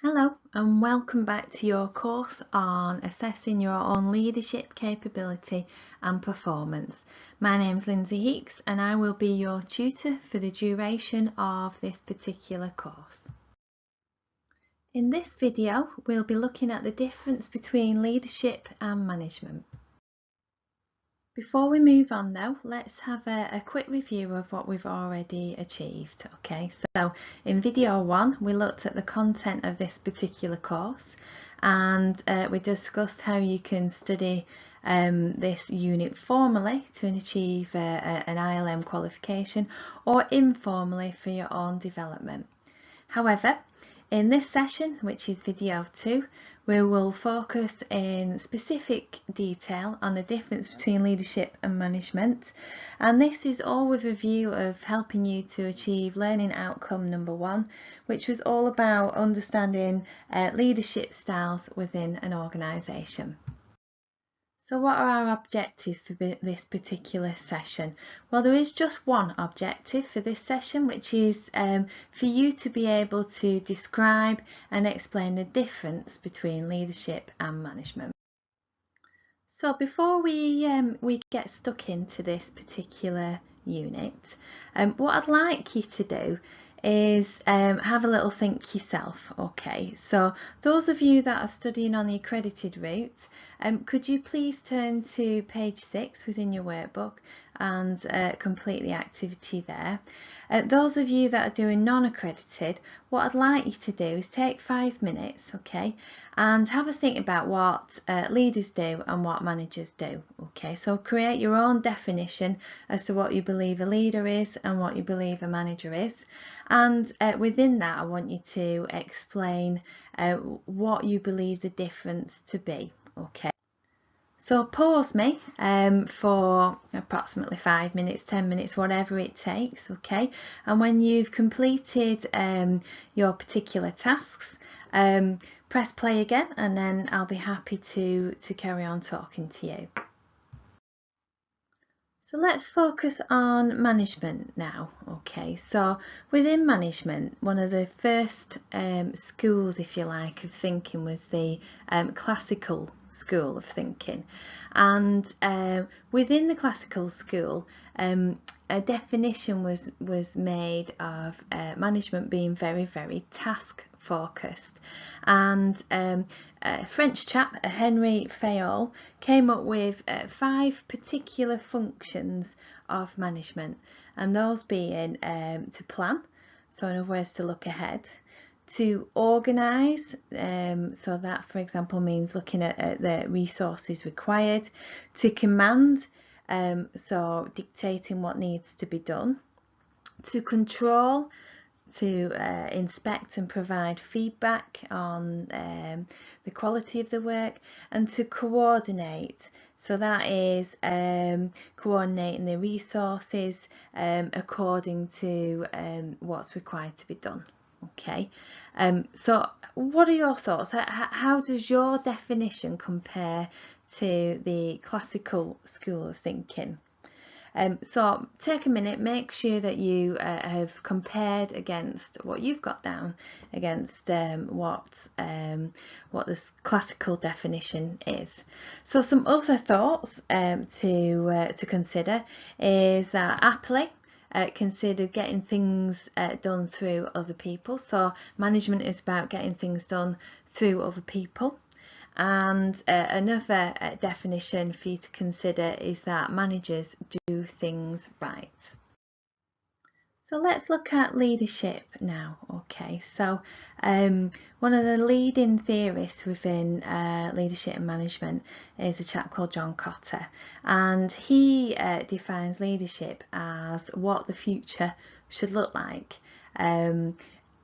Hello and welcome back to your course on assessing your own leadership capability and performance. My name is Lindsay Heeks and I will be your tutor for the duration of this particular course. In this video, we'll be looking at the difference between leadership and management. Before we move on though, let's have a quick review of what we've already achieved. Okay, so in video 1 we looked at the content of this particular course and we discussed how you can study this unit formally to achieve an ILM qualification or informally for your own development. However, in this session, which is video 2, we will focus in specific detail on the difference between leadership and management, and this is all with a view of helping you to achieve learning outcome number 1, which was all about understanding leadership styles within an organisation. So what are our objectives for this particular session? Well, there is just one objective for this session, which is for you to be able to describe and explain the difference between leadership and management. So before we get stuck into this particular unit, what I'd like you to do is have a little think yourself. Okay, so those of you that are studying on the accredited route, could you please turn to page 6 within your workbook and complete the activity there. Those of you that are doing non-accredited, what I'd like you to do is take 5 minutes, okay, and have a think about what leaders do and what managers do. Okay, so create your own definition as to what you believe a leader is and what you believe a manager is, and within that I want you to explain what you believe the difference to be. Okay, so pause me for approximately 5 minutes, 10 minutes, whatever it takes. Okay, and when you've completed your particular tasks, press play again, and then I'll be happy to carry on talking to you. So let's focus on management now. Okay, so within management, one of the first schools, if you like, of thinking was the classical school of thinking, and within the classical school, a definition was made of management being very task focused, and a French chap, Henry Fayol, came up with 5 particular functions of management, and those being to plan, so in other words to look ahead, to organise, so that for example means looking at the resources required, to command, so dictating what needs to be done, to control, to inspect and provide feedback on the quality of the work, and to coordinate, so that is coordinating the resources according to what's required to be done. Okay, so what are your thoughts? How does your definition compare to the classical school of thinking? So take a minute, make sure that you have compared against what you've got down against what the classical definition is. So some other thoughts to consider is that aptly consider getting things done through other people. So management is about getting things done through other people. And another definition for you to consider is that managers do things right. So let's look at leadership now. Okay, so one of the leading theorists within leadership and management is a chap called John Cotter, and he defines leadership as what the future should look like.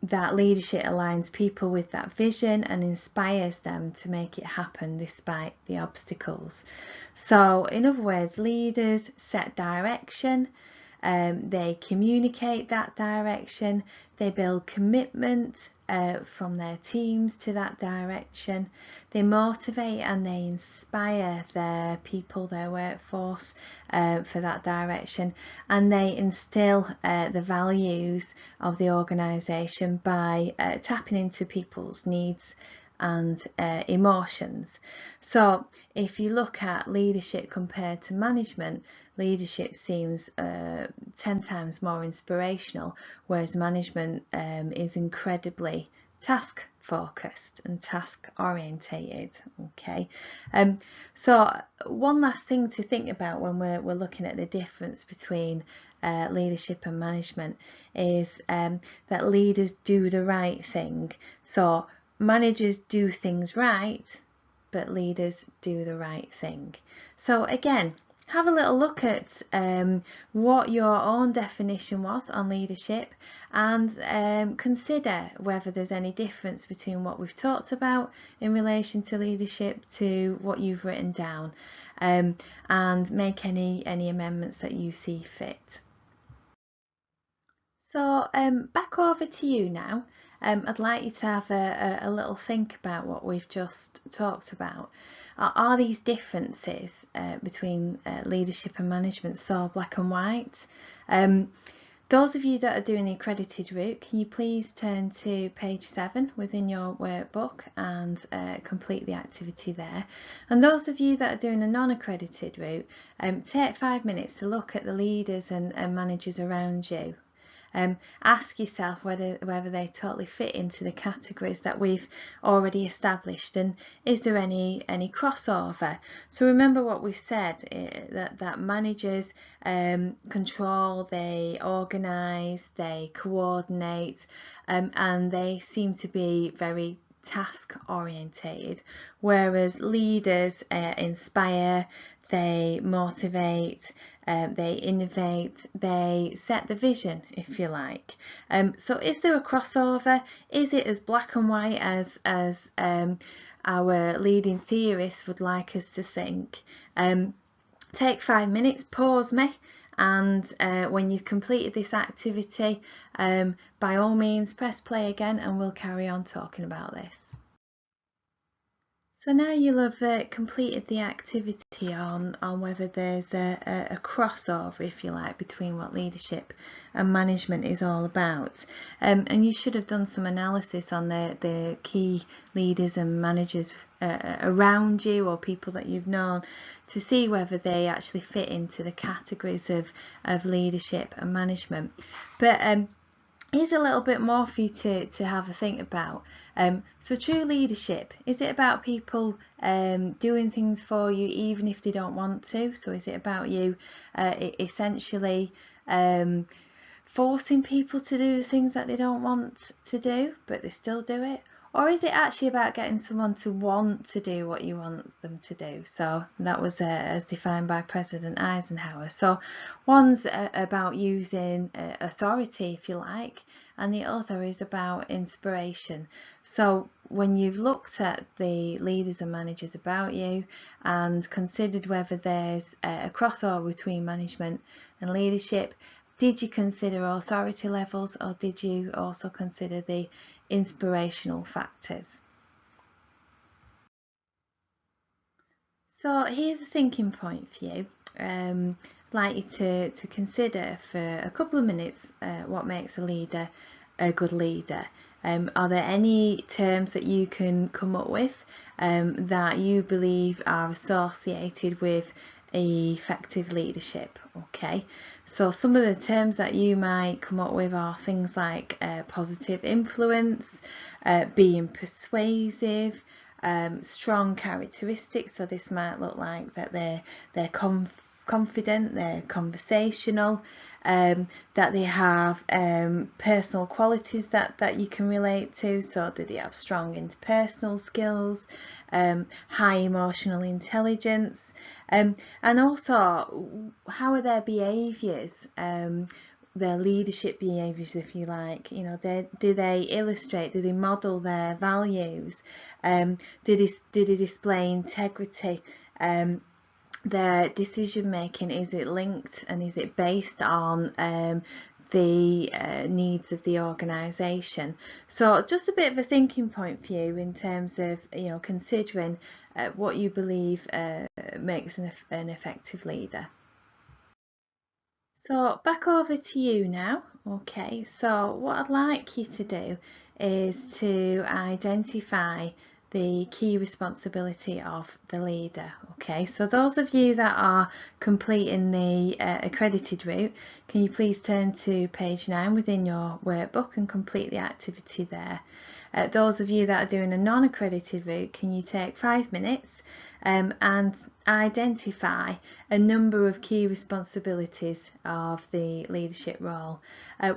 That leadership aligns people with that vision and inspires them to make it happen despite the obstacles. So in other words, leaders set direction, they communicate that direction, they build commitment from their teams to that direction, they motivate and they inspire their people, their workforce for that direction, and they instill the values of the organisation by tapping into people's needs and emotions. So if you look at leadership compared to management, leadership seems 10 times more inspirational, whereas management is incredibly task focused and task orientated. Okay, so one last thing to think about when we're looking at the difference between leadership and management is that leaders do the right thing. So managers do things right, but leaders do the right thing. So again, have a little look at what your own definition was on leadership, and consider whether there's any difference between what we've talked about in relation to leadership to what you've written down, and make any amendments that you see fit. So back over to you now. I'd like you to have a little think about what we've just talked about. Are these differences between leadership and management so black and white? Those of you that are doing the accredited route, can you please turn to page 7 within your workbook and complete the activity there? And those of you that are doing a non-accredited route, take 5 minutes to look at the leaders and managers around you. Ask yourself whether they totally fit into the categories that we've already established, and is there any crossover. So remember what we've said, that managers control, they organise, they coordinate, and they seem to be very task orientated, whereas leaders inspire, they motivate, they innovate, they set the vision, if you like. So is there a crossover? Is it as black and white as our leading theorists would like us to think? Take 5 minutes, pause me, and when you've completed this activity, by all means press play again and we'll carry on talking about this. So now you'll have completed the activity on whether there's a crossover, if you like, between what leadership and management is all about. And you should have done some analysis on the key leaders and managers around you, or people that you've known, to see whether they actually fit into the categories of leadership and management. But here's a little bit more for you to have a think about. So true leadership, is it about people doing things for you even if they don't want to? So is it about you essentially forcing people to do the things that they don't want to do but they still do it? Or is it actually about getting someone to want to do what you want them to do? So that was as defined by President Eisenhower. So one's about using authority, if you like, and the other is about inspiration. So when you've looked at the leaders and managers about you and considered whether there's a crossover between management and leadership, did you consider authority levels, or did you also consider the inspirational factors? So here's a thinking point for you. I'd like you to consider for a couple of minutes what makes a leader a good leader. Are there any terms that you can come up with that you believe are associated with effective leadership? Okay, so some of the terms that you might come up with are things like positive influence, being persuasive, strong characteristics. So this might look like that they're confident, they're conversational, that they have personal qualities that you can relate to. So do they have strong interpersonal skills, high emotional intelligence, and also how are their behaviours, their leadership behaviours, if you like. You know, do they illustrate, do they model their values, do they display integrity, their decision making, is it linked and is it based on the needs of the organisation? So just a bit of a thinking point for you in terms of, you know, considering what you believe makes an effective leader. So back over to you now. Okay, so what I'd like you to do is to identify the key responsibility of the leader. Okay, so those of you that are completing the accredited route, can you please turn to page 9 within your workbook and complete the activity there. Those of you that are doing a non-accredited route, can you take 5 minutes and identify a number of key responsibilities of the leadership role.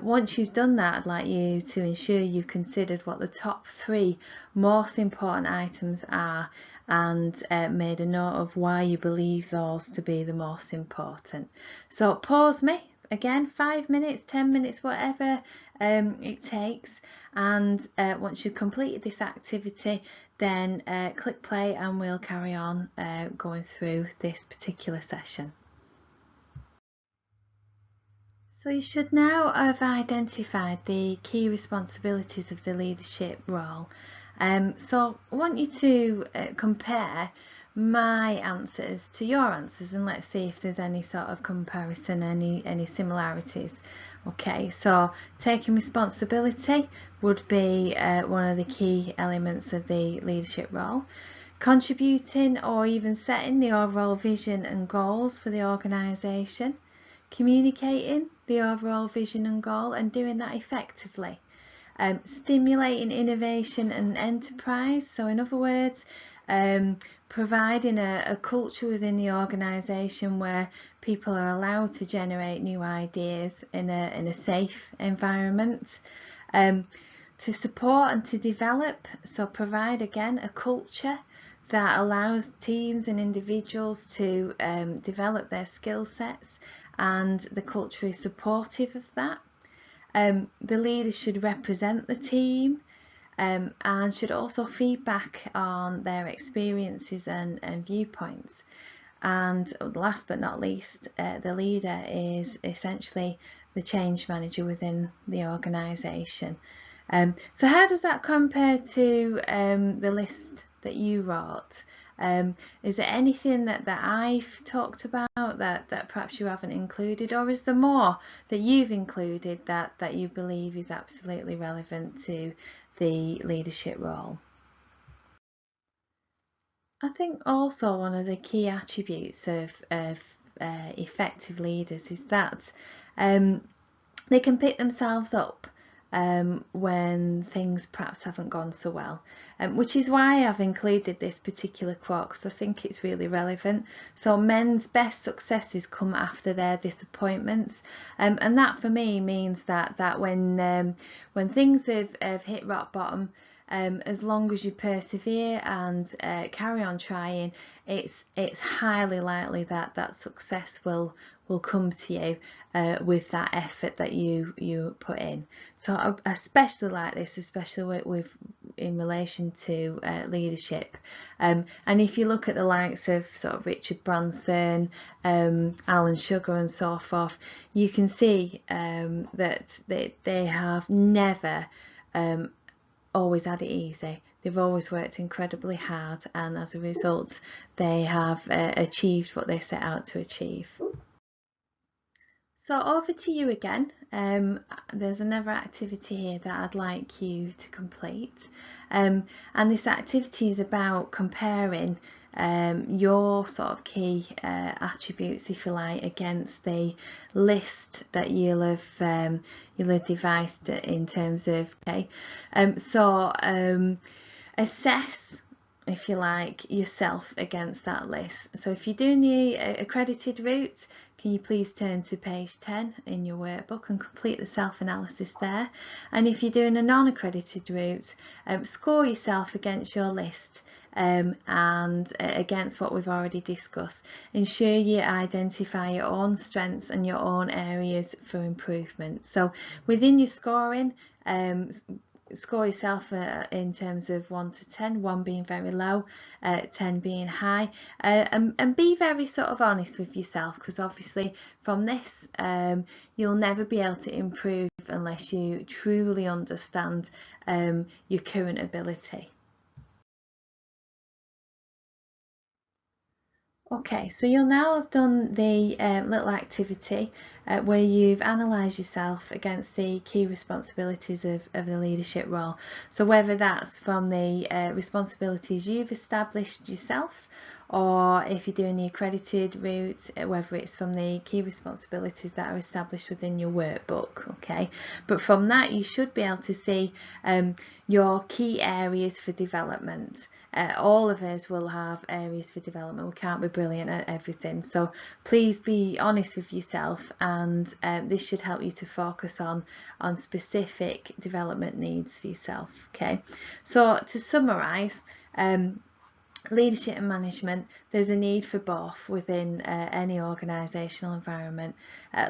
Once you've done that, I'd like you to ensure you've considered what the top 3 most important items are and made a note of why you believe those to be the most important. So pause me. Again, 5 minutes, 10 minutes, whatever it takes, and once you've completed this activity, then click play and we'll carry on going through this particular session. So you should now have identified the key responsibilities of the leadership role. So I want you to compare my answers to your answers, and let's see if there's any sort of comparison, any similarities. Okay, so taking responsibility would be one of the key elements of the leadership role. Contributing or even setting the overall vision and goals for the organisation. Communicating the overall vision and goal and doing that effectively. Stimulating innovation and enterprise, so in other words, providing a culture within the organisation where people are allowed to generate new ideas in a safe environment. To support and to develop, so provide again a culture that allows teams and individuals to develop their skill sets, and the culture is supportive of that. The leader should represent the team and should also feedback on their experiences and viewpoints. And last but not least, the leader is essentially the change manager within the organisation. So how does that compare to the list that you wrote? Is there anything that I've talked about that perhaps you haven't included, or is there more that you've included that you believe is absolutely relevant to the leadership role? I think also one of the key attributes of effective leaders is that they can pick themselves up when things perhaps haven't gone so well, which is why I've included this particular quote, because I think it's really relevant. So men's best successes come after their disappointments, and that for me means that when things have hit rock bottom, as long as you persevere and carry on trying, it's highly likely that success will come to you with that effort that you put in. So I especially like this, especially with in relation to leadership. And if you look at the likes of sort of Richard Branson, Alan Sugar and so forth, you can see that they have never always had it easy. They've always worked incredibly hard, and as a result they have achieved what they set out to achieve. So over to you again. There's another activity here that I'd like you to complete, and this activity is about comparing your sort of key attributes, if you like, against the list that you'll have devised in terms of assess, if you like, yourself against that list. So if you're doing the accredited route, can you please turn to page 10 in your workbook and complete the self-analysis there. And if you're doing a non-accredited route, score yourself against your list and against what we've already discussed. Ensure you identify your own strengths and your own areas for improvement. So within your scoring, score yourself in terms of 1 to 10, 1 being very low, 10 being high, and be very sort of honest with yourself, because obviously from this you'll never be able to improve unless you truly understand your current ability. Okay, so you'll now have done the little activity where you've analysed yourself against the key responsibilities of the leadership role. So whether that's from the responsibilities you've established yourself, or if you're doing the accredited route, whether it's from the key responsibilities that are established within your workbook, okay? But from that you should be able to see your key areas for development. All of us will have areas for development. We can't be brilliant at everything, so please be honest with yourself, and this should help you to focus on specific development needs for yourself. Okay, so to summarise, leadership and management, there's a need for both within any organisational environment.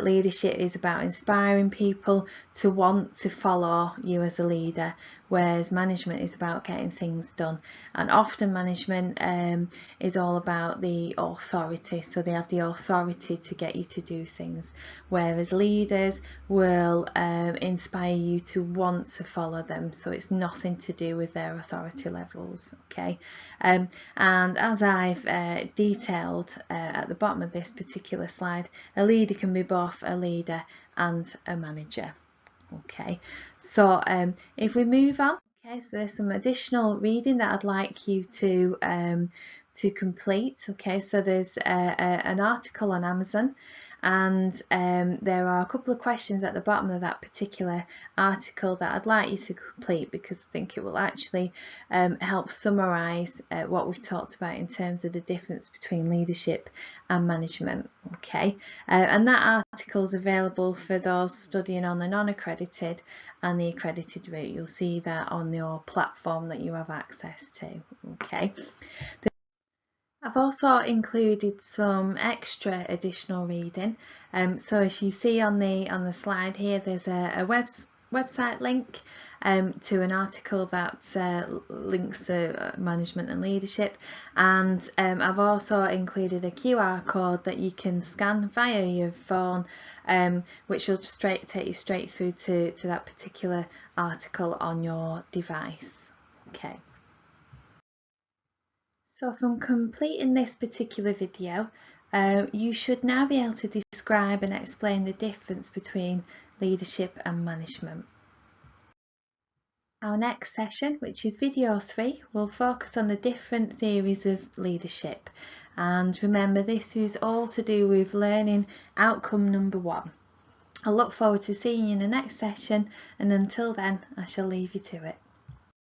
Leadership is about inspiring people to want to follow you as a leader, whereas management is about getting things done. And often management is all about the authority, so they have the authority to get you to do things, whereas leaders will inspire you to want to follow them, so it's nothing to do with their authority levels. Okay, and as I've detailed at the bottom of this particular slide, a leader can be both a leader and a manager. Okay, so if we move on, okay, so there's some additional reading that I'd like you to complete. Okay, so there's an article on Amazon, and there are a couple of questions at the bottom of that particular article that I'd like you to complete, because I think it will actually help summarise what we've talked about in terms of the difference between leadership and management. Okay, and that article is available for those studying on the non-accredited and the accredited route. You'll see that on your platform that you have access to. Okay. I've also included some extra additional reading. So if you see on the slide here, there's a website link to an article that links to management and leadership, and I've also included a QR code that you can scan via your phone, which will take you straight through to that particular article on your device. Okay. So from completing this particular video, you should now be able to describe and explain the difference between leadership and management. Our next session, which is video 3, will focus on the different theories of leadership. And remember, this is all to do with learning outcome number 1. I look forward to seeing you in the next session, and until then, I shall leave you to it.